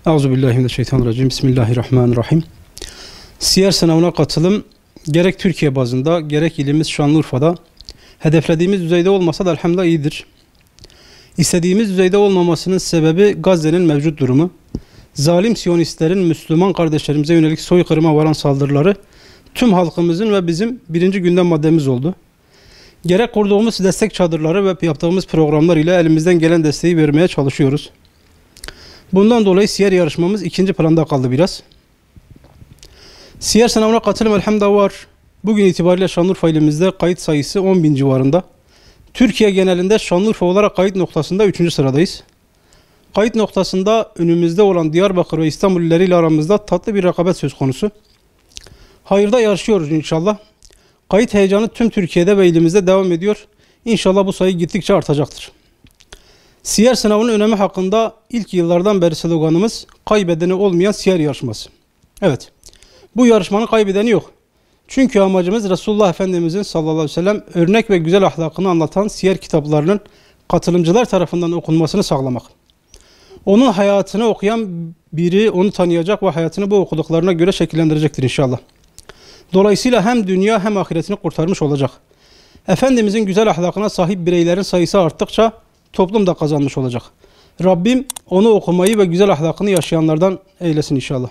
Euzubillahimineşşeytanirracim. Bismillahirrahmanirrahim. Siyer sınavına katılım gerek Türkiye bazında gerek ilimiz Şanlıurfa'da hedeflediğimiz düzeyde olmasa da elhamdülillah iyidir. İstediğimiz düzeyde olmamasının sebebi Gazze'nin mevcut durumu. Zalim Siyonistlerin Müslüman kardeşlerimize yönelik soykırıma varan saldırıları tüm halkımızın ve bizim birinci gündem maddemiz oldu. Gerek kurduğumuz destek çadırları ve yaptığımız programlar ile elimizden gelen desteği vermeye çalışıyoruz. Bundan dolayı siyer yarışmamız ikinci planda kaldı biraz. Siyer sınavına katılım elhamdülillah var. Bugün itibariyle Şanlıurfa ilimizde kayıt sayısı 10.000 civarında. Türkiye genelinde Şanlıurfa olarak kayıt noktasında 3. sıradayız. Kayıt noktasında önümüzde olan Diyarbakır ve İstanbul illeriyle aramızda tatlı bir rekabet söz konusu. Hayırda yarışıyoruz inşallah. Kayıt heyecanı tüm Türkiye'de ve ilimizde devam ediyor. İnşallah bu sayı gittikçe artacaktır. Siyer sınavının önemi hakkında ilk yıllardan beri sloganımız kaybedeni olmayan siyer yarışması. Evet, bu yarışmanın kaybedeni yok. Çünkü amacımız Resulullah Efendimizin sallallahu aleyhi ve sellem örnek ve güzel ahlakını anlatan siyer kitaplarının katılımcılar tarafından okunmasını sağlamak. Onun hayatını okuyan biri onu tanıyacak ve hayatını bu okuduklarına göre şekillendirecektir inşallah. Dolayısıyla hem dünya hem ahiretini kurtarmış olacak. Efendimizin güzel ahlakına sahip bireylerin sayısı arttıkça toplum da kazanmış olacak. Rabbim onu okumayı ve güzel ahlakını yaşayanlardan eylesin inşallah.